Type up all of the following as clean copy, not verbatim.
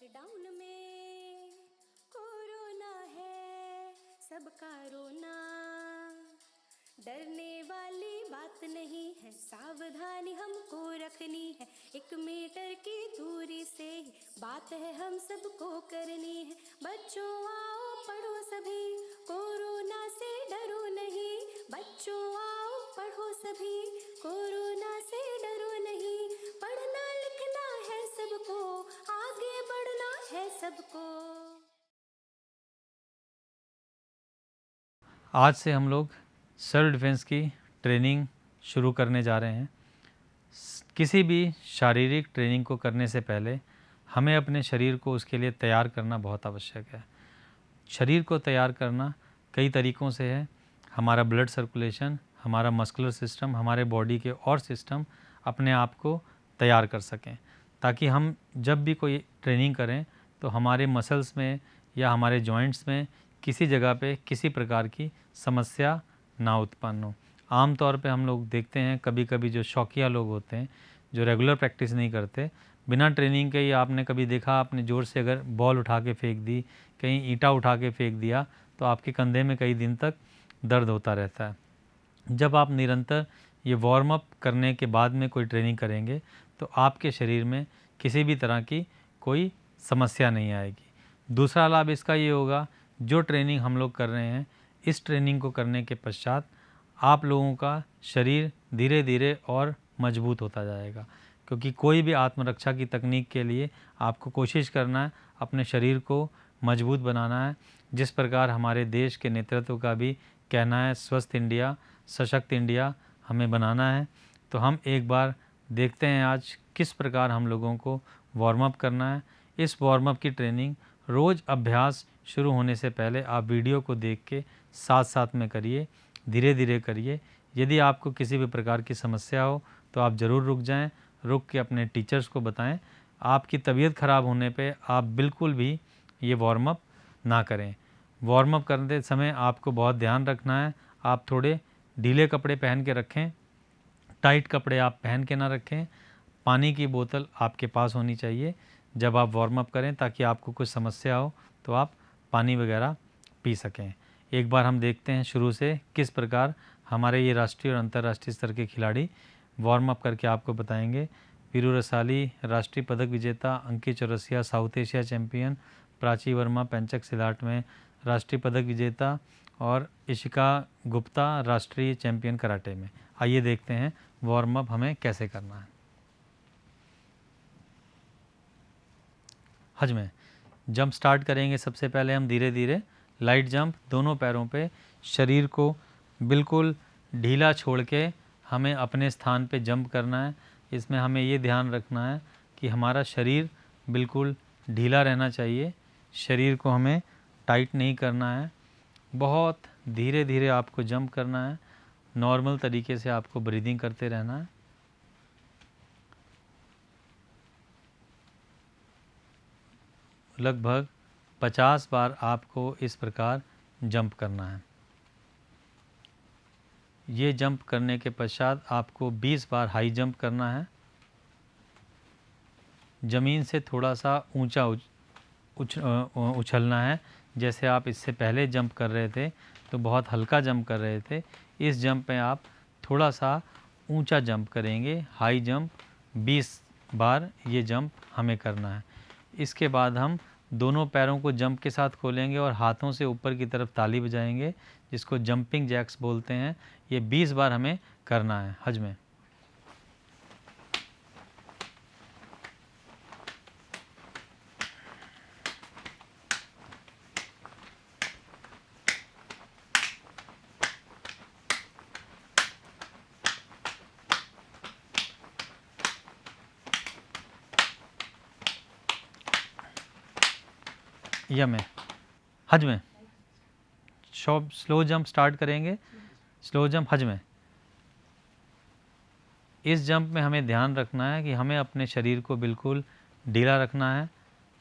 Lockdown में corona है सबका रोना, डरने वाली बात नहीं है, सावधानी हमको रखनी है, 1 मीटर की दूरी से ही बात है हम सबको करनी है। बच्चों आओ पढ़ो सभी, कोरोना से डरो नहीं, बच्चों आओ पढ़ो सभी, कोरोना से डरो नहीं, पढ़ना लिखना है सबको, आगे बढ़ना है सबको। आज से हम लोग सेल्फ डिफेंस की ट्रेनिंग शुरू करने जा रहे हैं। किसी भी शारीरिक ट्रेनिंग को करने से पहले हमें अपने शरीर को उसके लिए तैयार करना बहुत आवश्यक है। शरीर को तैयार करना कई तरीक़ों से है। हमारा ब्लड सर्कुलेशन, हमारा मस्कुलर सिस्टम, हमारे बॉडी के और सिस्टम अपने आप को तैयार कर सकें, ताकि हम जब भी कोई ट्रेनिंग करें तो हमारे मसल्स में या हमारे जॉइंट्स में किसी जगह पे किसी प्रकार की समस्या ना उत्पन्न हो। आम तौर पे हम लोग देखते हैं कभी कभी जो शौकिया लोग होते हैं, जो रेगुलर प्रैक्टिस नहीं करते, बिना ट्रेनिंग के ही आपने कभी देखा, आपने ज़ोर से अगर बॉल उठा के फेंक दी, कहीं ईंटा उठा के फेंक दिया, तो आपके कंधे में कई दिन तक दर्द होता रहता है। जब आप निरंतर ये वार्म अप करने के बाद में कोई ट्रेनिंग करेंगे तो आपके शरीर में किसी भी तरह की कोई समस्या नहीं आएगी। दूसरा लाभ इसका ये होगा, जो ट्रेनिंग हम लोग कर रहे हैं, इस ट्रेनिंग को करने के पश्चात आप लोगों का शरीर धीरे धीरे और मजबूत होता जाएगा, क्योंकि कोई भी आत्मरक्षा की तकनीक के लिए आपको कोशिश करना है अपने शरीर को मजबूत बनाना है। जिस प्रकार हमारे देश के नेतृत्व का भी कहना है, स्वस्थ इंडिया सशक्त इंडिया हमें बनाना है। तो हम एक बार देखते हैं आज किस प्रकार हम लोगों को वार्म अप करना है। इस वार्म अप की ट्रेनिंग रोज़ अभ्यास शुरू होने से पहले आप वीडियो को देख के साथ साथ में करिए, धीरे धीरे करिए। यदि आपको किसी भी प्रकार की समस्या हो तो आप ज़रूर रुक जाएं, रुक के अपने टीचर्स को बताएं। आपकी तबीयत ख़राब होने पे आप बिल्कुल भी ये वार्म अप ना करें। वार्म अप करते समय आपको बहुत ध्यान रखना है, आप थोड़े ढीले कपड़े पहन के रखें, टाइट कपड़े आप पहन के ना रखें। पानी की बोतल आपके पास होनी चाहिए जब आप वार्म अप करें, ताकि आपको कुछ समस्या हो तो आप पानी वगैरह पी सकें। एक बार हम देखते हैं शुरू से किस प्रकार हमारे ये राष्ट्रीय और अंतर्राष्ट्रीय स्तर के खिलाड़ी वार्म अप करके आपको बताएंगे। वीरू रसाली राष्ट्रीय पदक विजेता, Ankit Chaurasia South Asia champion, Prachi Verma pencak silat में राष्ट्रीय पदक विजेता और इशिका गुप्ता राष्ट्रीय चैंपियन कराटे में। आइए देखते हैं वार्म अप हमें कैसे करना है। हज में जंप स्टार्ट करेंगे। सबसे पहले हम धीरे धीरे लाइट जंप, दोनों पैरों पे शरीर को बिल्कुल ढीला छोड़ के हमें अपने स्थान पे जंप करना है। इसमें हमें ये ध्यान रखना है कि हमारा शरीर बिल्कुल ढीला रहना चाहिए, शरीर को हमें टाइट नहीं करना है। बहुत धीरे धीरे आपको जंप करना है, नॉर्मल तरीके से आपको ब्रीदिंग करते रहना है। लगभग 50 बार आपको इस प्रकार जंप करना है। ये जंप करने के पश्चात आपको 20 बार हाई जंप करना है। ज़मीन से थोड़ा सा ऊंचा उछलना है। जैसे आप इससे पहले जंप कर रहे थे तो बहुत हल्का जंप कर रहे थे, इस जंप में आप थोड़ा सा ऊंचा जंप करेंगे। हाई जंप 20 बार ये जंप हमें करना है। इसके बाद हम दोनों पैरों को जंप के साथ खोलेंगे और हाथों से ऊपर की तरफ ताली बजाएंगे, जिसको जंपिंग जैक्स बोलते हैं। ये 20 बार हमें करना है हज में। में हज में स्लो जंप स्टार्ट करेंगे। स्लो जंप हज में, इस जंप में हमें ध्यान रखना है कि हमें अपने शरीर को बिल्कुल ढीला रखना है,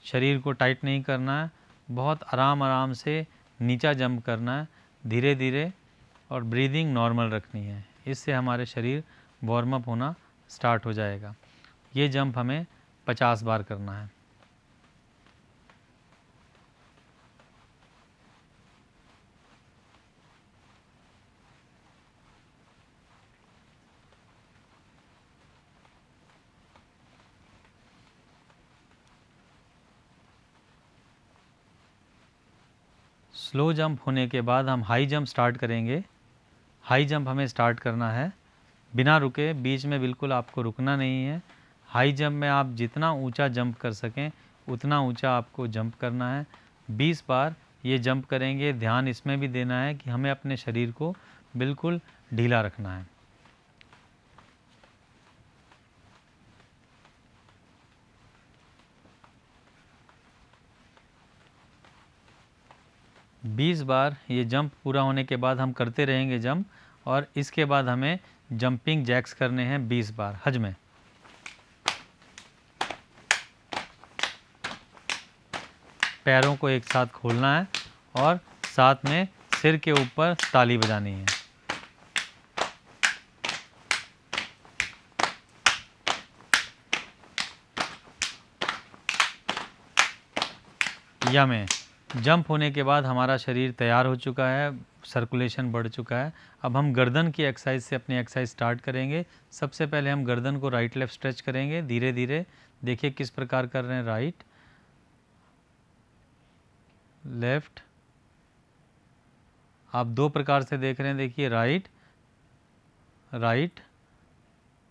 शरीर को टाइट नहीं करना है। बहुत आराम आराम से नीचा जंप करना है, धीरे धीरे, और ब्रीदिंग नॉर्मल रखनी है। इससे हमारे शरीर वार्म अप होना स्टार्ट हो जाएगा। ये जंप हमें 50 बार करना है। स्लो जंप होने के बाद हम हाई जंप स्टार्ट करेंगे। हाई जंप हमें स्टार्ट करना है बिना रुके, बीच में बिल्कुल आपको रुकना नहीं है। हाई जंप में आप जितना ऊंचा जंप कर सकें उतना ऊंचा आपको जंप करना है। 20 बार ये जंप करेंगे। ध्यान इसमें भी देना है कि हमें अपने शरीर को बिल्कुल ढीला रखना है। बीस बार ये जंप पूरा होने के बाद हम करते रहेंगे जंप, और इसके बाद हमें जंपिंग जैक्स करने हैं 20 बार हज में। पैरों को एक साथ खोलना है और साथ में सिर के ऊपर ताली बजानी है। या में जंप होने के बाद हमारा शरीर तैयार हो चुका है, सर्कुलेशन बढ़ चुका है। अब हम गर्दन की एक्सरसाइज से अपनी एक्सरसाइज स्टार्ट करेंगे। सबसे पहले हम गर्दन को राइट लेफ्ट स्ट्रेच करेंगे धीरे धीरे। देखिए किस प्रकार कर रहे हैं, राइट लेफ्ट। आप दो प्रकार से देख रहे हैं, देखिए राइट राइट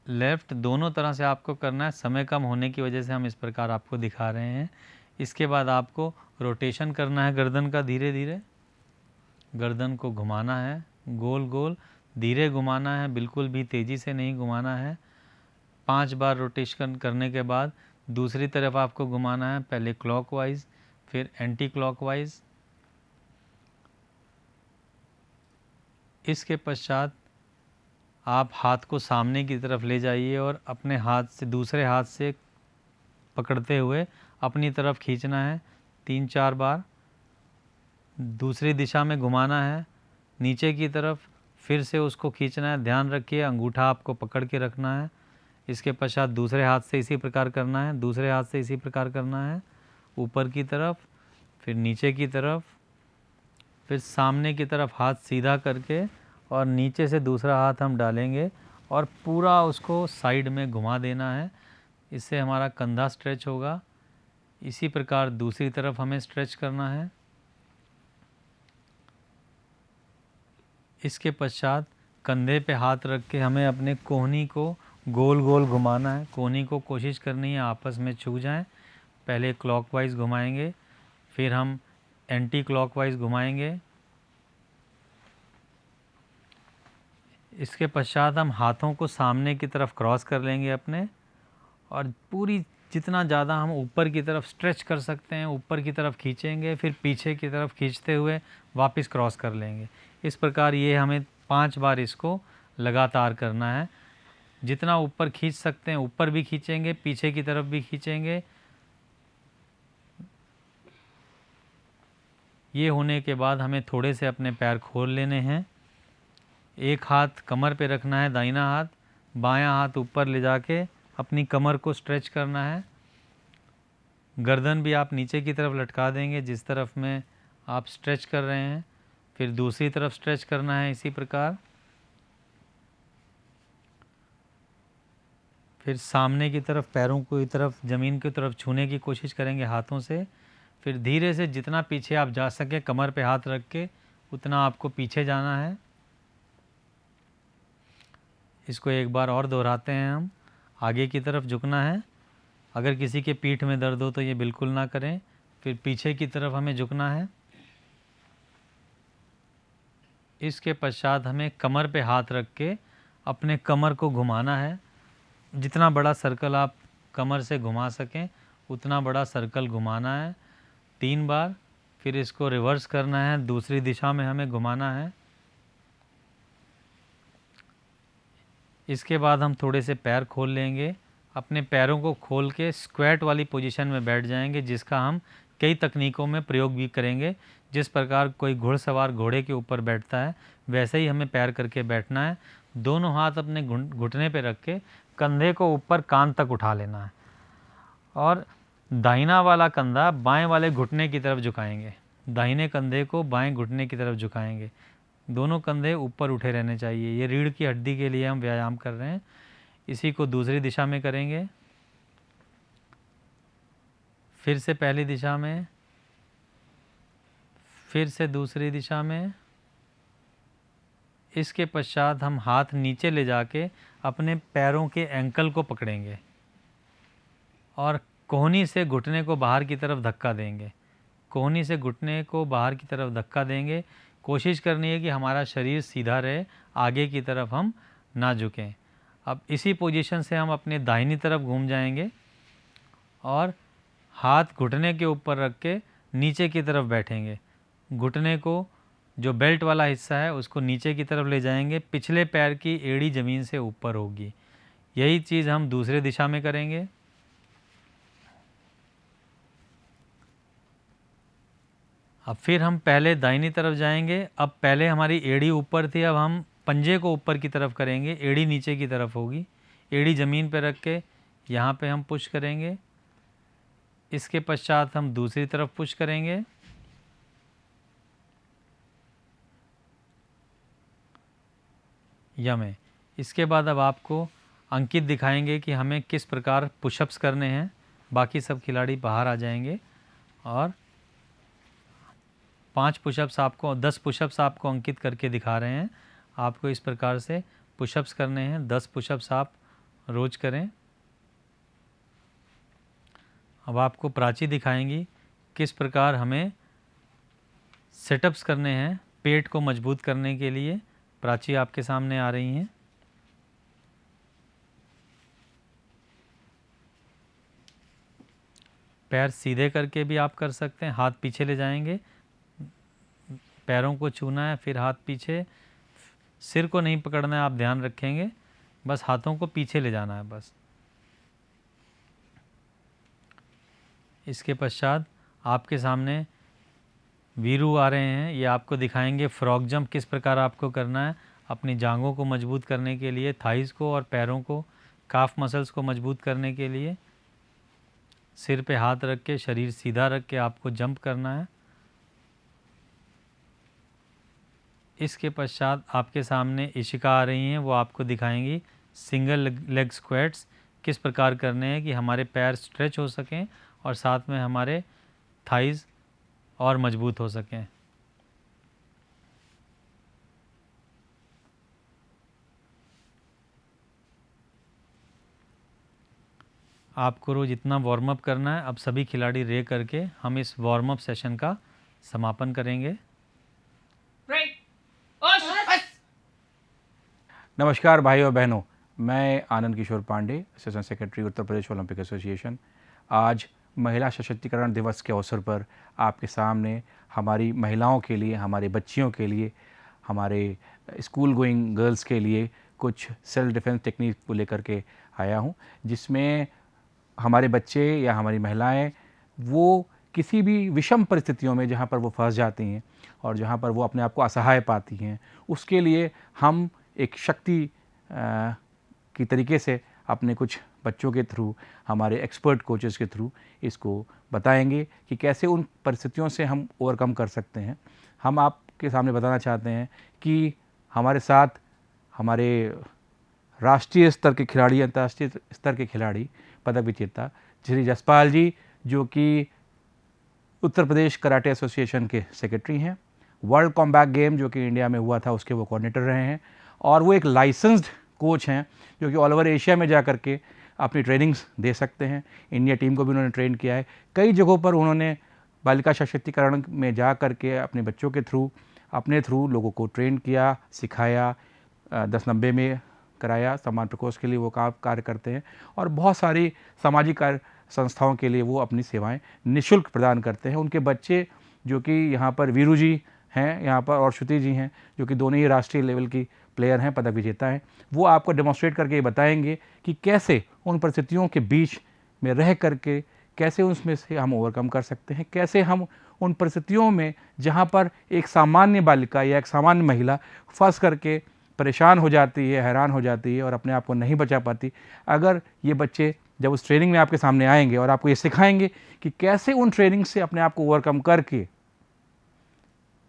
लेफ्ट, दोनों तरह से आपको करना है। समय कम होने की वजह से हम इस प्रकार आपको दिखा रहे हैं। इसके बाद आपको रोटेशन करना है गर्दन का, धीरे धीरे गर्दन को घुमाना है, गोल गोल धीरे घुमाना है, बिल्कुल भी तेज़ी से नहीं घुमाना है। 5 बार रोटेशन करने के बाद दूसरी तरफ आपको घुमाना है, पहले क्लॉकवाइज फिर एंटी क्लॉकवाइज। इसके पश्चात आप हाथ को सामने की तरफ ले जाइए और अपने हाथ से दूसरे हाथ से पकड़ते हुए अपनी तरफ खींचना है 3-4 बार। दूसरी दिशा में घुमाना है नीचे की तरफ, फिर से उसको खींचना है। ध्यान रखिए अंगूठा आपको पकड़ के रखना है। इसके पश्चात दूसरे हाथ से इसी प्रकार करना है, दूसरे हाथ से इसी प्रकार करना है, ऊपर की तरफ फिर नीचे की तरफ, फिर सामने की तरफ हाथ सीधा करके और नीचे से दूसरा हाथ हम डालेंगे और पूरा उसको साइड में घुमा देना है। इससे हमारा कंधा स्ट्रेच होगा। इसी प्रकार दूसरी तरफ हमें स्ट्रेच करना है। इसके पश्चात कंधे पे हाथ रख के हमें अपने कोहनी को गोल गोल घुमाना है। कोहनी को कोशिश करनी है आपस में छू जाएं। पहले क्लॉकवाइज घुमाएंगे, फिर हम एंटी क्लॉकवाइज घुमाएंगे। इसके पश्चात हम हाथों को सामने की तरफ क्रॉस कर लेंगे अपने, और पूरी जितना ज़्यादा हम ऊपर की तरफ स्ट्रेच कर सकते हैं ऊपर की तरफ खींचेंगे, फिर पीछे की तरफ खींचते हुए वापस क्रॉस कर लेंगे। इस प्रकार ये हमें 5 बार इसको लगातार करना है। जितना ऊपर खींच सकते हैं ऊपर भी खींचेंगे, पीछे की तरफ भी खींचेंगे। ये होने के बाद हमें थोड़े से अपने पैर खोल लेने हैं। एक हाथ कमर पे रखना है, दाहिना हाथ, बायां हाथ ऊपर ले जाके अपनी कमर को स्ट्रेच करना है। गर्दन भी आप नीचे की तरफ लटका देंगे जिस तरफ में आप स्ट्रेच कर रहे हैं, फिर दूसरी तरफ स्ट्रेच करना है इसी प्रकार। फिर सामने की तरफ पैरों को इस तरफ ज़मीन की तरफ छूने की कोशिश करेंगे हाथों से। फिर धीरे से जितना पीछे आप जा सके कमर पे हाथ रख के उतना आपको पीछे जाना है। इसको एक बार और दोहराते हैं हम। आगे की तरफ झुकना है। अगर किसी के पीठ में दर्द हो तो ये बिल्कुल ना करें। फिर पीछे की तरफ हमें झुकना है। इसके पश्चात हमें कमर पे हाथ रख के अपने कमर को घुमाना है। जितना बड़ा सर्कल आप कमर से घुमा सकें उतना बड़ा सर्कल घुमाना है 3 बार। फिर इसको रिवर्स करना है, दूसरी दिशा में हमें घुमाना है। इसके बाद हम थोड़े से पैर खोल लेंगे। अपने पैरों को खोल के स्क्वैट वाली पोजीशन में बैठ जाएंगे, जिसका हम कई तकनीकों में प्रयोग भी करेंगे। जिस प्रकार कोई घुड़सवार घोड़े के ऊपर बैठता है वैसे ही हमें पैर करके बैठना है। दोनों हाथ अपने घुटने पे रख के कंधे को ऊपर कान तक उठा लेना है और दाहिना वाला कंधा बाएं वाले घुटने की तरफ झुकाएंगे। दाहिने कंधे को बाएं घुटने की तरफ झुकाएंगे। दोनों कंधे ऊपर उठे रहने चाहिए। ये रीढ़ की हड्डी के लिए हम व्यायाम कर रहे हैं। इसी को दूसरी दिशा में करेंगे। फिर से पहली दिशा में, फिर से दूसरी दिशा में। इसके पश्चात हम हाथ नीचे ले जाके अपने पैरों के एंकल को पकड़ेंगे और कोहनी से घुटने को बाहर की तरफ धक्का देंगे। कोहनी से घुटने को बाहर की तरफ धक्का देंगे। कोशिश करनी है कि हमारा शरीर सीधा रहे, आगे की तरफ हम ना झुकें। अब इसी पोजीशन से हम अपने दाहिनी तरफ घूम जाएंगे और हाथ घुटने के ऊपर रख के नीचे की तरफ बैठेंगे। घुटने को, जो बेल्ट वाला हिस्सा है, उसको नीचे की तरफ ले जाएंगे। पिछले पैर की एड़ी ज़मीन से ऊपर होगी। यही चीज़ हम दूसरे दिशा में करेंगे। अब फिर हम पहले दाहिनी तरफ जाएंगे। अब पहले हमारी एड़ी ऊपर थी, अब हम पंजे को ऊपर की तरफ करेंगे, एड़ी नीचे की तरफ होगी। एड़ी ज़मीन पर रख के यहाँ पे हम पुश करेंगे। इसके पश्चात हम दूसरी तरफ पुश करेंगे। यम। इसके बाद अब आपको अंकित दिखाएंगे कि हमें किस प्रकार पुशअप्स करने हैं। बाकी सब खिलाड़ी बाहर आ जाएंगे और 5 पुशअप्स आपको, 10 पुशअप्स आपको अंकित करके दिखा रहे हैं। आपको इस प्रकार से पुशअप्स करने हैं। 10 पुशअप्स आप रोज करें। अब आपको प्राची दिखाएंगी किस प्रकार हमें सेटअप्स करने हैं पेट को मजबूत करने के लिए। प्राची आपके सामने आ रही हैं। पैर सीधे करके भी आप कर सकते हैं। हाथ पीछे ले जाएंगे, पैरों को छूना है, फिर हाथ पीछे। सिर को नहीं पकड़ना है, आप ध्यान रखेंगे, बस हाथों को पीछे ले जाना है बस। इसके पश्चात आपके सामने वीरू आ रहे हैं। ये आपको दिखाएंगे फ्रॉग जंप किस प्रकार आपको करना है अपनी जांघों को मजबूत करने के लिए, थाइस को और पैरों को, काफ मसल्स को मजबूत करने के लिए। सिर पे हाथ रख के, शरीर सीधा रख के आपको जंप करना है। इसके पश्चात आपके सामने इशिका आ रही हैं। वो आपको दिखाएंगी सिंगल लेग स्क्वाट्स किस प्रकार करने हैं कि हमारे पैर स्ट्रेच हो सकें और साथ में हमारे थाइस और मजबूत हो सकें। आपको रोज इतना वार्म अप करना है। अब सभी खिलाड़ी रे करके हम इस वार्म अप सेशन का समापन करेंगे। नमस्कार भाई और बहनों, मैं Anand Kishore Pandey, assistant secretary Uttar Pradesh Olympic association. आज महिला सशक्तिकरण दिवस के अवसर पर आपके सामने हमारी महिलाओं के लिए, हमारे बच्चियों के लिए, हमारे स्कूल गोइंग गर्ल्स के लिए कुछ सेल्फ डिफेंस टेक्निक को लेकर के आया हूं, जिसमें हमारे बच्चे या हमारी महिलाएं वो किसी भी विषम परिस्थितियों में जहां पर वो फंस जाती हैं और जहां पर वो अपने आप को असहाय पाती हैं, उसके लिए हम एक शक्ति की तरीके से अपने कुछ बच्चों के थ्रू, हमारे एक्सपर्ट कोचेस के थ्रू इसको बताएंगे कि कैसे उन परिस्थितियों से हम ओवरकम कर सकते हैं। हम आपके सामने बताना चाहते हैं कि हमारे साथ हमारे राष्ट्रीय स्तर के खिलाड़ी, अंतर्राष्ट्रीय स्तर के खिलाड़ी, पदक विजेता श्री जसपाल जी, जो कि उत्तर प्रदेश कराटे एसोसिएशन के सेक्रेटरी हैं। वर्ल्ड कॉम्बैट गेम जो कि इंडिया में हुआ था उसके वो कोऑर्डिनेटर रहे हैं और वो एक लाइसेंस्ड कोच हैं जो कि ऑल ओवर एशिया में जा कर के अपनी ट्रेनिंग्स दे सकते हैं। इंडिया टीम को भी उन्होंने ट्रेन किया है। कई जगहों पर उन्होंने बालिका सशक्तिकरण में जा कर के अपने बच्चों के थ्रू, अपने थ्रू लोगों को ट्रेन किया, सिखाया, 10-90 में कराया। सम्मान प्रकोष्ठ के लिए वो कार्य करते हैं और बहुत सारी सामाजिक कार्य संस्थाओं के लिए वो अपनी सेवाएं निःशुल्क प्रदान करते हैं। उनके बच्चे जो कि यहाँ पर वीरू जी हैं यहाँ पर और श्रुति जी हैं, जो कि दोनों ही राष्ट्रीय लेवल की प्लेयर हैं, पदक विजेता हैं, वो आपको डेमोन्स्ट्रेट करके ये बताएंगे कि कैसे उन परिस्थितियों के बीच में रह करके कैसे उसमें से हम ओवरकम कर सकते हैं, कैसे हम उन परिस्थितियों में जहाँ पर एक सामान्य बालिका या एक सामान्य महिला फंस करके परेशान हो जाती है, हैरान हो जाती है और अपने आप को नहीं बचा पाती, अगर ये बच्चे जब उस ट्रेनिंग में आपके सामने आएंगे और आपको ये सिखाएंगे कि कैसे उन ट्रेनिंग से अपने आप को ओवरकम करके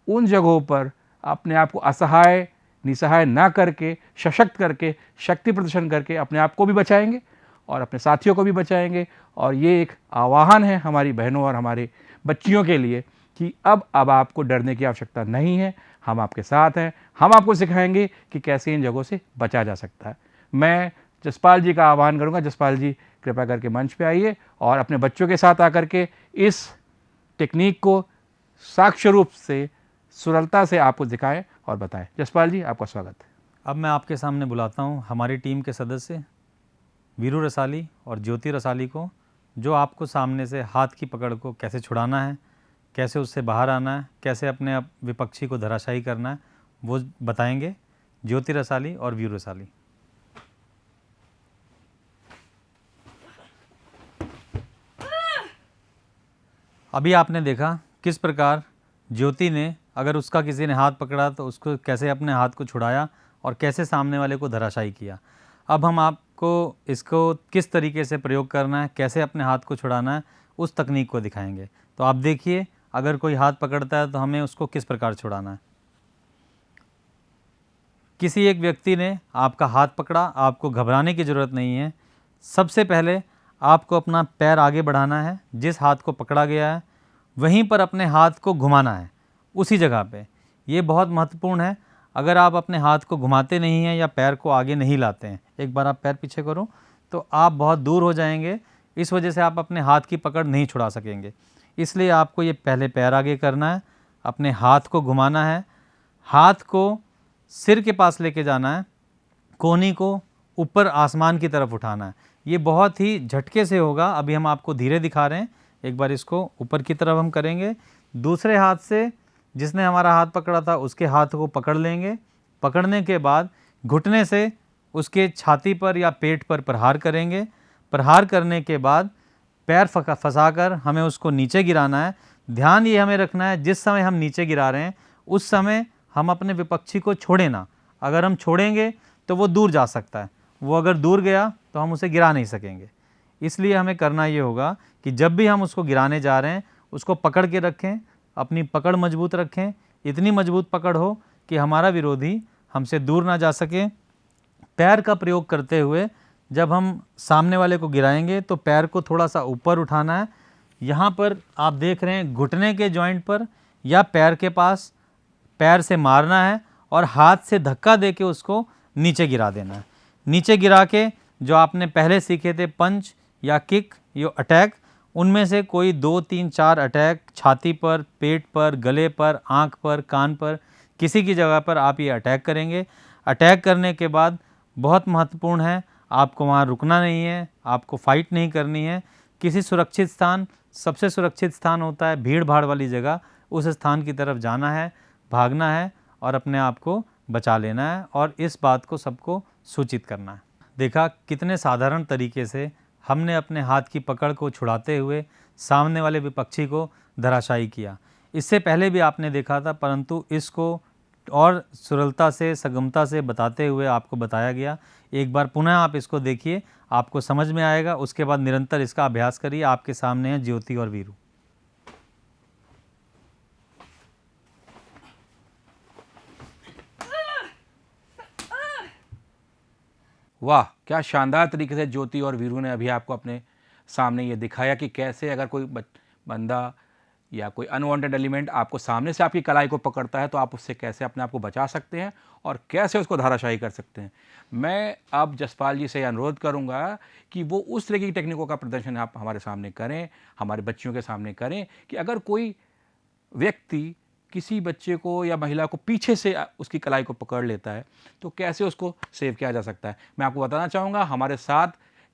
उन जगहों पर अपने आप को असहाय, निसहाय ना करके, सशक्त करके, शक्ति प्रदर्शन करके अपने आप को भी बचाएंगे और अपने साथियों को भी बचाएंगे। और ये एक आह्वान है हमारी बहनों और हमारे बच्चियों के लिए कि अब आपको डरने की आवश्यकता नहीं है, हम आपके साथ हैं। हम आपको सिखाएंगे कि कैसे इन जगहों से बचा जा सकता है। मैं जसपाल जी का आह्वान करूंगा, जसपाल जी कृपया करके मंच पे आइए और अपने बच्चों के साथ आकर के इस टेक्निक को साक्ष्य रूप से सरलता से आपको दिखाएं और बताएं। जसपाल जी, आपका स्वागत है। अब मैं आपके सामने बुलाता हूँ हमारी टीम के सदस्य वीरू रसाली और ज्योति रसाली को, जो आपको सामने से हाथ की पकड़ को कैसे छुड़ाना है, कैसे उससे बाहर आना है, कैसे अपने विपक्षी को धराशायी करना है, वो बताएंगे। ज्योति रसाली और वीरू रसाली। अभी आपने देखा किस प्रकार ज्योति ने, अगर उसका किसी ने हाथ पकड़ा तो उसको कैसे अपने हाथ को छुड़ाया और कैसे सामने वाले को धराशायी किया। अब हम आपको इसको किस तरीके से प्रयोग करना है, कैसे अपने हाथ को छुड़ाना है, उस तकनीक को दिखाएंगे। तो आप देखिए, अगर कोई हाथ पकड़ता है तो हमें उसको किस प्रकार छुड़ाना है। किसी एक व्यक्ति ने आपका हाथ पकड़ा, आपको घबराने की ज़रूरत नहीं है। सबसे पहले आपको अपना पैर आगे बढ़ाना है, जिस हाथ को पकड़ा गया है वहीं पर अपने हाथ को घुमाना है, उसी जगह पे। ये बहुत महत्वपूर्ण है। अगर आप अपने हाथ को घुमाते नहीं हैं या पैर को आगे नहीं लाते हैं, एक बार आप पैर पीछे करो, तो आप बहुत दूर हो जाएंगे। इस वजह से आप अपने हाथ की पकड़ नहीं छुड़ा सकेंगे। इसलिए आपको ये पहले पैर आगे करना है, अपने हाथ को घुमाना है, हाथ को सिर के पास लेके जाना है, कोहनी को ऊपर आसमान की तरफ उठाना है। ये बहुत ही झटके से होगा। अभी हम आपको धीरे दिखा रहे हैं। एक बार इसको ऊपर की तरफ हम करेंगे। दूसरे हाथ से जिसने हमारा हाथ पकड़ा था उसके हाथ को पकड़ लेंगे। पकड़ने के बाद घुटने से उसके छाती पर या पेट पर प्रहार करेंगे। प्रहार करने के बाद पैर फंसाकर हमें उसको नीचे गिराना है। ध्यान ये हमें रखना है, जिस समय हम नीचे गिरा रहे हैं उस समय हम अपने विपक्षी को छोड़ें ना। अगर हम छोड़ेंगे तो वो दूर जा सकता है। वो अगर दूर गया तो हम उसे गिरा नहीं सकेंगे। इसलिए हमें करना ये होगा कि जब भी हम उसको गिराने जा रहे हैं उसको पकड़ के रखें, अपनी पकड़ मजबूत रखें। इतनी मजबूत पकड़ हो कि हमारा विरोधी हमसे दूर ना जा सके। पैर का प्रयोग करते हुए जब हम सामने वाले को गिराएंगे तो पैर को थोड़ा सा ऊपर उठाना है। यहाँ पर आप देख रहे हैं, घुटने के जॉइंट पर या पैर के पास पैर से मारना है और हाथ से धक्का देके उसको नीचे गिरा देना है। नीचे गिरा के जो आपने पहले सीखे थे पंच या किक या अटैक, उनमें से कोई 2, 3, 4 अटैक छाती पर, पेट पर, गले पर, आँख पर, कान पर, किसी की जगह पर आप ये अटैक करेंगे। अटैक करने के बाद बहुत महत्वपूर्ण है, आपको वहाँ रुकना नहीं है, आपको फाइट नहीं करनी है। किसी सुरक्षित स्थान, सबसे सुरक्षित स्थान होता है भीड़ भाड़ वाली जगह, उस स्थान की तरफ जाना है, भागना है और अपने आप को बचा लेना है और इस बात को सबको सूचित करना है। देखा कितने साधारण तरीके से हमने अपने हाथ की पकड़ को छुड़ाते हुए सामने वाले विपक्षी को धराशायी किया। इससे पहले भी आपने देखा था, परंतु इसको और सरलता से, सगमता से बताते हुए आपको बताया गया। एक बार पुनः आप इसको देखिए, आपको समझ में आएगा। उसके बाद निरंतर इसका अभ्यास करिए। आपके सामने हैं ज्योति और वीरू। वाह, क्या शानदार तरीके से ज्योति और वीरू ने अभी आपको अपने सामने ये दिखाया कि कैसे अगर कोई बंदा या कोई अनवांटेड एलिमेंट आपको सामने से आपकी कलाई को पकड़ता है तो आप उससे कैसे अपने आप को बचा सकते हैं और कैसे उसको धाराशायी कर सकते हैं। मैं अब जसपाल जी से अनुरोध करूंगा कि वो उस तरह की टेक्निकों का प्रदर्शन आप हमारे सामने करें, हमारे बच्चों के सामने करें कि अगर कोई व्यक्ति किसी बच्चे को या महिला को पीछे से उसकी कलाई को पकड़ लेता है तो कैसे उसको सेव किया जा सकता है। मैं आपको बताना चाहूँगा, हमारे साथ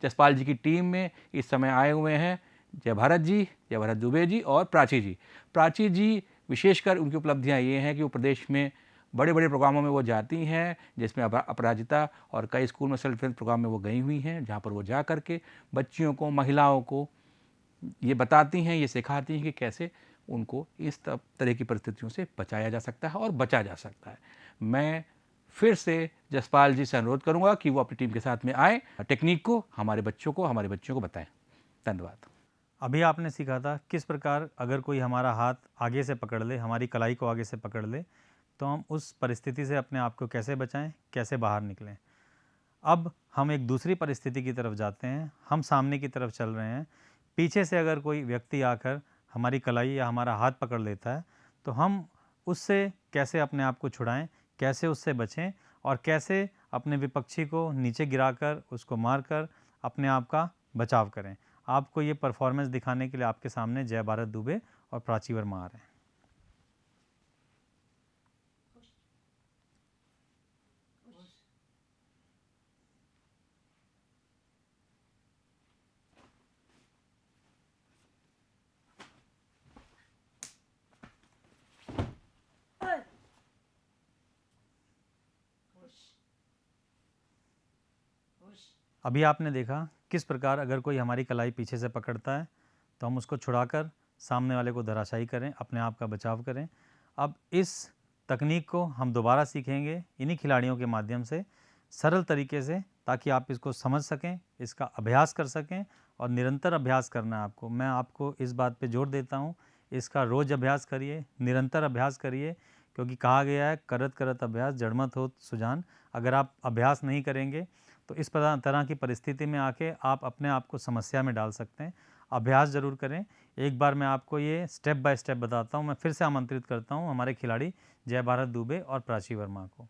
जसपाल जी की टीम में इस समय आए हुए हैं जय भारत जी, जय भारत दुबे जी और प्राची जी। प्राची जी विशेषकर उनकी उपलब्धियाँ ये हैं कि वो प्रदेश में बड़े बड़े प्रोग्रामों में वो जाती हैं, जिसमें अपराजिता और कई स्कूल में सेल्फ हेल्प प्रोग्राम में वो गई हुई हैं, जहाँ पर वो जा करके बच्चियों को, महिलाओं को ये बताती हैं, ये सिखाती हैं कि कैसे उनको इस तरह की परिस्थितियों से बचाया जा सकता है और बचा जा सकता है। मैं फिर से जसपाल जी से अनुरोध करूंगा कि वो अपनी टीम के साथ में आए, टेक्निक को हमारे बच्चों को बताएं। धन्यवाद। अभी आपने सीखा था किस प्रकार अगर कोई हमारा हाथ आगे से पकड़ ले, हमारी कलाई को आगे से पकड़ ले, तो हम उस परिस्थिति से अपने आप को कैसे बचाएं, कैसे बाहर निकलें। अब हम एक दूसरी परिस्थिति की तरफ जाते हैं। हम सामने की तरफ चल रहे हैं, पीछे से अगर कोई व्यक्ति आकर हमारी कलाई या हमारा हाथ पकड़ लेता है, तो हम उससे कैसे अपने आप को छुड़ाएं, कैसे उससे बचें और कैसे अपने विपक्षी को नीचे गिराकर उसको मारकर अपने आप का बचाव करें। आपको ये परफॉर्मेंस दिखाने के लिए आपके सामने जय भारत दुबे और प्राची वर्मा आ रहे हैं। अभी आपने देखा किस प्रकार अगर कोई हमारी कलाई पीछे से पकड़ता है तो हम उसको छुड़ाकर सामने वाले को धराशायी करें, अपने आप का बचाव करें। अब इस तकनीक को हम दोबारा सीखेंगे इन्हीं खिलाड़ियों के माध्यम से सरल तरीके से, ताकि आप इसको समझ सकें, इसका अभ्यास कर सकें और निरंतर अभ्यास करना है आपको। मैं आपको इस बात पे जोर देता हूँ, इसका रोज़ अभ्यास करिए, निरंतर अभ्यास करिए, क्योंकि कहा गया है करत करत अभ्यास जड़मत हो सुजान। अगर आप अभ्यास नहीं करेंगे तो इस तरह की परिस्थिति में आके आप अपने आप को समस्या में डाल सकते हैं। अभ्यास ज़रूर करें। एक बार मैं आपको ये स्टेप बाय स्टेप बताता हूँ। मैं फिर से आमंत्रित करता हूँ हमारे खिलाड़ी जय भारत दुबे और प्राची वर्मा को।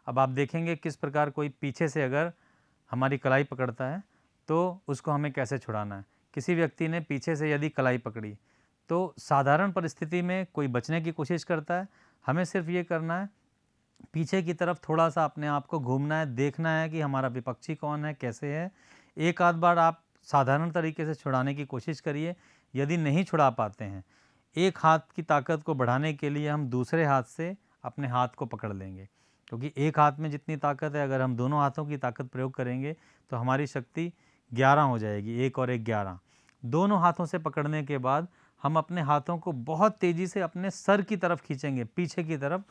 अब आप देखेंगे किस प्रकार कोई पीछे से अगर हमारी कलाई पकड़ता है तो उसको हमें कैसे छुड़ाना है। किसी व्यक्ति ने पीछे से यदि कलाई पकड़ी तो साधारण परिस्थिति में कोई बचने की कोशिश करता है, हमें सिर्फ ये करना है पीछे की तरफ थोड़ा सा अपने आप को घूमना है, देखना है कि हमारा विपक्षी कौन है, कैसे है। एक आध बार आप साधारण तरीके से छुड़ाने की कोशिश करिए। यदि नहीं छुड़ा पाते हैं, एक हाथ की ताकत को बढ़ाने के लिए हम दूसरे हाथ से अपने हाथ को पकड़ लेंगे, क्योंकि एक हाथ में जितनी ताकत है, अगर हम दोनों हाथों की ताकत प्रयोग करेंगे तो हमारी शक्ति 11 हो जाएगी। 1 और 1 11। दोनों हाथों से पकड़ने के बाद हम अपने हाथों को बहुत तेज़ी से अपने सर की तरफ खींचेंगे, पीछे की तरफ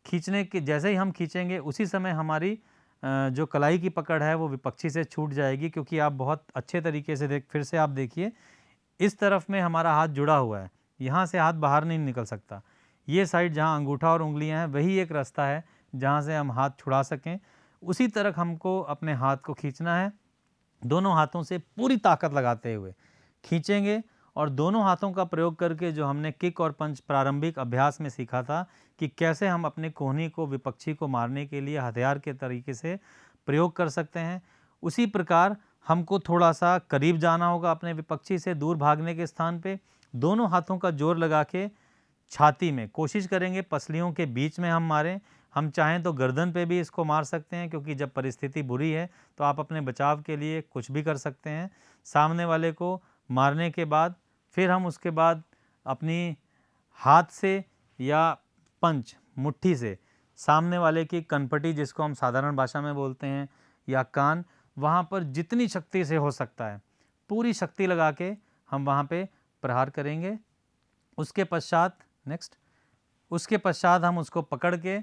खींचने के जैसे ही हम खींचेंगे उसी समय हमारी जो कलाई की पकड़ है वो विपक्षी से छूट जाएगी। क्योंकि आप बहुत अच्छे तरीके से फिर से आप देखिए, इस तरफ में हमारा हाथ जुड़ा हुआ है, यहाँ से हाथ बाहर नहीं निकल सकता। ये साइड जहाँ अंगूठा और उंगलियां हैं वही एक रास्ता है जहाँ से हम हाथ छुड़ा सकें। उसी तरह हमको अपने हाथ को खींचना है। दोनों हाथों से पूरी ताकत लगाते हुए खींचेंगे और दोनों हाथों का प्रयोग करके जो हमने किक और पंच प्रारंभिक अभ्यास में सीखा था कि कैसे हम अपने कोहनी को विपक्षी को मारने के लिए हथियार के तरीके से प्रयोग कर सकते हैं, उसी प्रकार हमको थोड़ा सा करीब जाना होगा अपने विपक्षी से दूर भागने के स्थान पे। दोनों हाथों का जोर लगा के छाती में कोशिश करेंगे, पसलियों के बीच में हम मारें। हम चाहें तो गर्दन पे भी इसको मार सकते हैं, क्योंकि जब परिस्थिति बुरी है तो आप अपने बचाव के लिए कुछ भी कर सकते हैं। सामने वाले को मारने के बाद फिर हम उसके बाद अपनी हाथ से या पंच मुट्ठी से सामने वाले की कनपटी, जिसको हम साधारण भाषा में बोलते हैं, या कान, वहाँ पर जितनी शक्ति से हो सकता है पूरी शक्ति लगा के हम वहाँ पे प्रहार करेंगे। उसके पश्चात हम उसको पकड़ के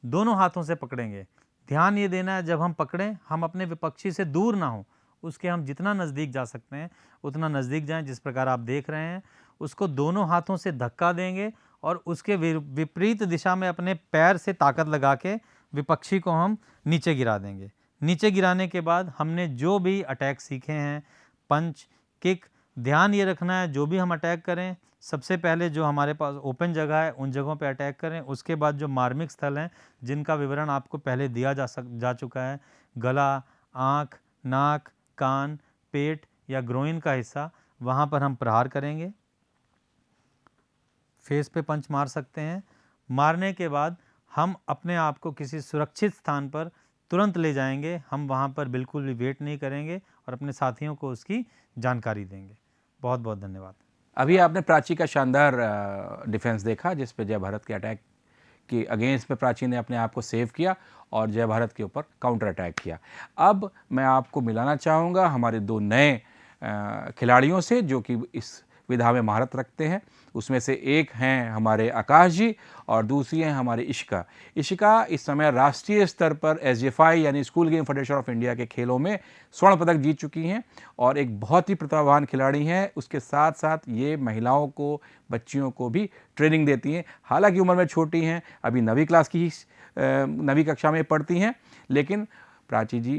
दोनों हाथों से पकड़ेंगे। ध्यान ये देना है, जब हम पकड़ें हम अपने विपक्षी से दूर ना हो, उसके हम जितना नज़दीक जा सकते हैं उतना नज़दीक जाएं। जिस प्रकार आप देख रहे हैं, उसको दोनों हाथों से धक्का देंगे और उसके विपरीत दिशा में अपने पैर से ताकत लगा के विपक्षी को हम नीचे गिरा देंगे। नीचे गिराने के बाद हमने जो भी अटैक सीखे हैं, पंच, किक, ध्यान ये रखना है जो भी हम अटैक करें सबसे पहले जो हमारे पास ओपन जगह है उन जगहों पे अटैक करें। उसके बाद जो मार्मिक स्थल हैं जिनका विवरण आपको पहले दिया जा चुका है, गला, आँख, नाक, कान, पेट या ग्रोइन का हिस्सा, वहाँ पर हम प्रहार करेंगे। फेस पे पंच मार सकते हैं। मारने के बाद हम अपने आप को किसी सुरक्षित स्थान पर तुरंत ले जाएंगे। हम वहाँ पर बिल्कुल भी वेट नहीं करेंगे और अपने साथियों को उसकी जानकारी देंगे। बहुत बहुत धन्यवाद। अभी आपने प्राची का शानदार डिफेंस देखा, जिस पे जय भारत के अटैक के अगेंस्ट में प्राची ने अपने आप को सेव किया और जय भारत के ऊपर काउंटर अटैक किया। अब मैं आपको मिलाना चाहूँगा हमारे दो नए खिलाड़ियों से जो कि इस विधा में महारत रखते हैं। उसमें से एक हैं हमारे आकाश जी और दूसरी हैं हमारी इशिका। इशिका इस समय राष्ट्रीय स्तर पर SGFI यानी school game federation of India के खेलों में स्वर्ण पदक जीत चुकी हैं और एक बहुत ही प्रतिभावान खिलाड़ी हैं। उसके साथ साथ ये महिलाओं को, बच्चियों को भी ट्रेनिंग देती हैं। हालांकि उम्र में छोटी हैं, अभी 9वीं कक्षा में पढ़ती हैं, लेकिन प्राची जी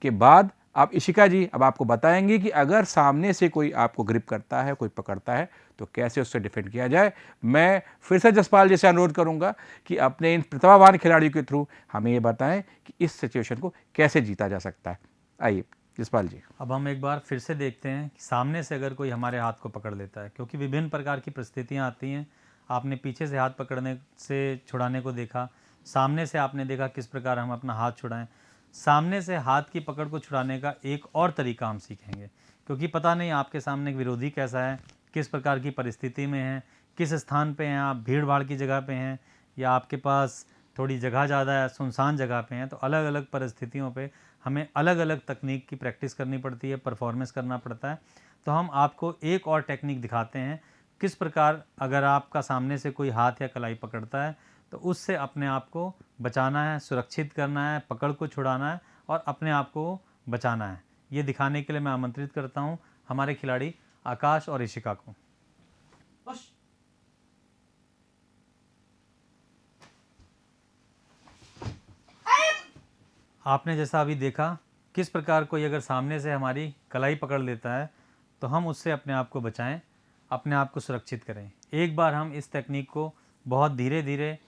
के बाद अब इशिका जी अब आपको बताएंगे कि अगर सामने से कोई आपको ग्रिप करता है, कोई पकड़ता है, तो कैसे उससे डिफेंड किया जाए। मैं फिर से जसपाल जी से अनुरोध करूंगा कि अपने इन प्रतिभावान खिलाड़ियों के थ्रू हमें ये बताएं कि इस सिचुएशन को कैसे जीता जा सकता है। आइए जसपाल जी। अब हम एक बार फिर से देखते हैं कि सामने से अगर कोई हमारे हाथ को पकड़ लेता है, क्योंकि विभिन्न प्रकार की परिस्थितियां आती हैं। आपने पीछे से हाथ पकड़ने से छुड़ाने को देखा, सामने से आपने देखा किस प्रकार हम अपना हाथ छुड़ाएं। सामने से हाथ की पकड़ को छुड़ाने का एक और तरीका हम सीखेंगे, क्योंकि पता नहीं आपके सामने एक विरोधी कैसा है, किस प्रकार की परिस्थिति में है, किस स्थान पे हैं आप, भीड़ भाड़ की जगह पे हैं या आपके पास थोड़ी जगह ज़्यादा है, सुनसान जगह पे हैं। तो अलग अलग परिस्थितियों पे हमें अलग अलग तकनीक की प्रैक्टिस करनी पड़ती है, परफॉर्मेंस करना पड़ता है। तो हम आपको एक और टेक्निक दिखाते हैं किस प्रकार अगर आपका सामने से कोई हाथ या कलाई पकड़ता है तो उससे अपने आप को बचाना है, सुरक्षित करना है, पकड़ को छुड़ाना है और अपने आप को बचाना है। ये दिखाने के लिए मैं आमंत्रित करता हूँ हमारे खिलाड़ी आकाश और इशिका को। आपने जैसा अभी देखा किस प्रकार कोई अगर सामने से हमारी कलाई पकड़ लेता है तो हम उससे अपने आप को बचाएं, अपने आप को सुरक्षित करें। एक बार हम इस टेक्निक को बहुत धीरे धीरे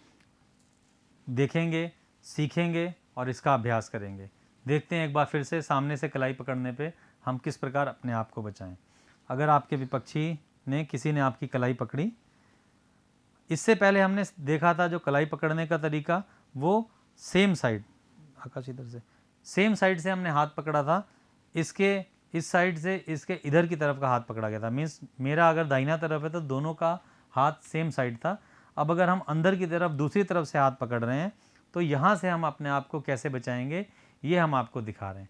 देखेंगे, सीखेंगे और इसका अभ्यास करेंगे। देखते हैं एक बार फिर से सामने से कलाई पकड़ने पे हम किस प्रकार अपने आप को बचाएं। अगर आपके विपक्षी ने किसी ने आपकी कलाई पकड़ी, इससे पहले हमने देखा था जो कलाई पकड़ने का तरीका वो सेम साइड, आकाश इधर से, सेम साइड से हमने हाथ पकड़ा था। इसके इस साइड से इसके इधर की तरफ का हाथ पकड़ा गया था। मीन्स मेरा अगर दाहिना तरफ है तो दोनों का हाथ सेम साइड था। अब अगर हम अंदर की तरफ दूसरी तरफ से हाथ पकड़ रहे हैं तो यहाँ से हम अपने आप को कैसे बचाएंगे ये हम आपको दिखा रहे हैं।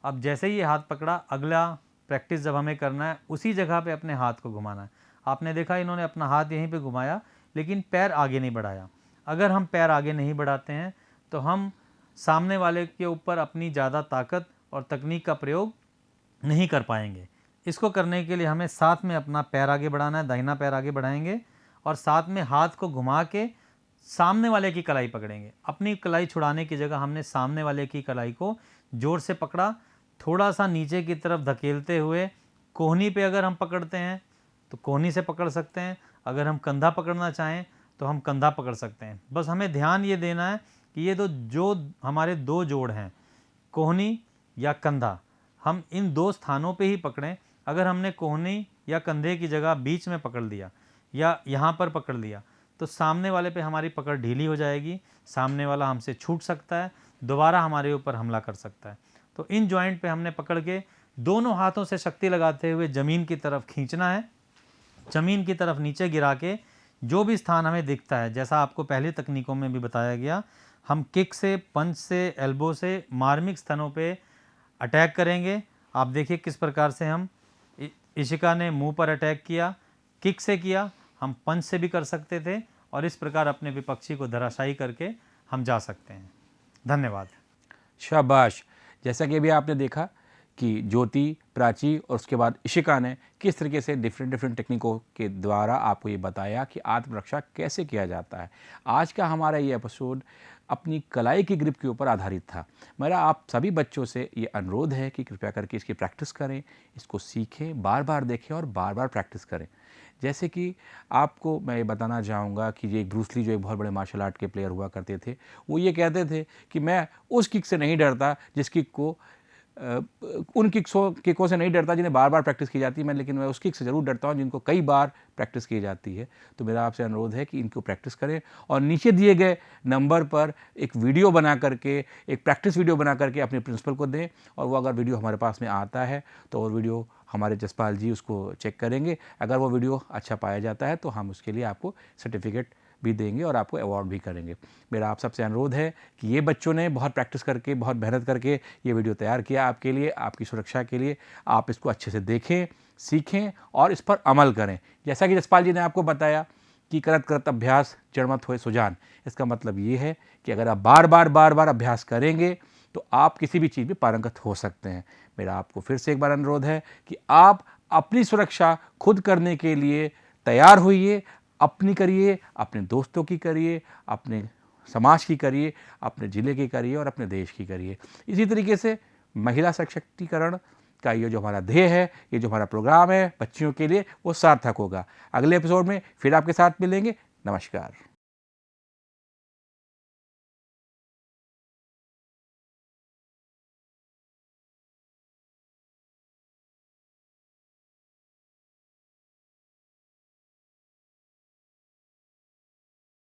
अब जैसे ही ये हाथ पकड़ा, अगला प्रैक्टिस जब हमें करना है उसी जगह पे अपने हाथ को घुमाना है। आपने देखा इन्होंने अपना हाथ यहीं पे घुमाया लेकिन पैर आगे नहीं बढ़ाया। अगर हम पैर आगे नहीं बढ़ाते हैं तो हम सामने वाले के ऊपर अपनी ज़्यादा ताकत और तकनीक का प्रयोग नहीं कर पाएंगे। इसको करने के लिए हमें साथ में अपना पैर आगे बढ़ाना है, दाहिना पैर आगे बढ़ाएंगे और साथ में हाथ को घुमा के सामने वाले की कलाई पकड़ेंगे। अपनी कलाई छुड़ाने की जगह हमने सामने वाले की कलाई को जोर से पकड़ा, थोड़ा सा नीचे की तरफ धकेलते हुए कोहनी पे अगर हम पकड़ते हैं तो कोहनी से पकड़ सकते हैं, अगर हम कंधा पकड़ना चाहें तो हम कंधा पकड़ सकते हैं। बस हमें ध्यान ये देना है कि ये जो हमारे दो जोड़ हैं, कोहनी या कंधा, हम इन दो स्थानों पे ही पकड़ें। अगर हमने कोहनी या कंधे की जगह बीच में पकड़ लिया या यहाँ पर पकड़ लिया तो सामने वाले पे हमारी पकड़ ढीली हो जाएगी, सामने वाला हमसे छूट सकता है, दोबारा हमारे ऊपर हमला कर सकता है। तो इन जॉइंट पे हमने पकड़ के दोनों हाथों से शक्ति लगाते हुए ज़मीन की तरफ खींचना है। ज़मीन की तरफ नीचे गिरा के जो भी स्थान हमें दिखता है, जैसा आपको पहली तकनीकों में भी बताया गया, हम किक से, पंच से, एल्बो से मार्मिक स्थानों पे अटैक करेंगे। आप देखिए किस प्रकार से हम, इशिका ने मुंह पर अटैक किया, किक से किया, हम पंच से भी कर सकते थे और इस प्रकार अपने विपक्षी को धराशायी करके हम जा सकते हैं। धन्यवाद। शाबाश। जैसा कि अभी आपने देखा कि ज्योति, प्राची और उसके बाद इशिका ने किस तरीके से डिफरेंट टेक्निकों के द्वारा आपको ये बताया कि आत्मरक्षा कैसे किया जाता है। आज का हमारा ये एपिसोड अपनी कलाई की ग्रिप के ऊपर आधारित था। मेरा आप सभी बच्चों से ये अनुरोध है कि कृपया करके इसकी प्रैक्टिस करें, इसको सीखें, बार बार देखें और बार बार प्रैक्टिस करें। जैसे कि आपको मैं ये बताना चाहूँगा कि ये ब्रूस ली जो एक बहुत बड़े मार्शल आर्ट के प्लेयर हुआ करते थे, वो ये कहते थे कि मैं उस किक से नहीं डरता जिस किक को उन किकों से नहीं डरता जिन्हें बार बार प्रैक्टिस की जाती है, लेकिन मैं उस किक से ज़रूर डरता हूँ जिनको कई बार प्रैक्टिस की जाती है। तो मेरा आपसे अनुरोध है कि इनको प्रैक्टिस करें और नीचे दिए गए नंबर पर एक वीडियो बना करके, एक प्रैक्टिस वीडियो बना करके अपने प्रिंसिपल को दें और वो अगर वीडियो हमारे पास में आता है तो वो वीडियो हमारे जसपाल जी उसको चेक करेंगे। अगर वो वीडियो अच्छा पाया जाता है तो हम उसके लिए आपको सर्टिफिकेट भी देंगे और आपको अवार्ड भी करेंगे। मेरा आप सबसे अनुरोध है कि ये बच्चों ने बहुत प्रैक्टिस करके, बहुत मेहनत करके ये वीडियो तैयार किया आपके लिए, आपकी सुरक्षा के लिए। आप इसको अच्छे से देखें, सीखें और इस पर अमल करें। जैसा कि जसपाल जी ने आपको बताया कि करत करत अभ्यास जड़मत होए सुजान। इसका मतलब ये है कि अगर आप बार बार अभ्यास करेंगे तो आप किसी भी चीज़ में पारंगत हो सकते हैं। मेरा आपको फिर से एक बार अनुरोध है कि आप अपनी सुरक्षा खुद करने के लिए तैयार होइए, अपनी करिए, अपने दोस्तों की करिए, अपने समाज की करिए, अपने ज़िले की करिए और अपने देश की करिए। इसी तरीके से महिला सशक्तिकरण का ये जो हमारा ध्येय है, ये जो हमारा प्रोग्राम है बच्चियों के लिए, वो सार्थक होगा। अगले एपिसोड में फिर आपके साथ मिलेंगे। नमस्कार।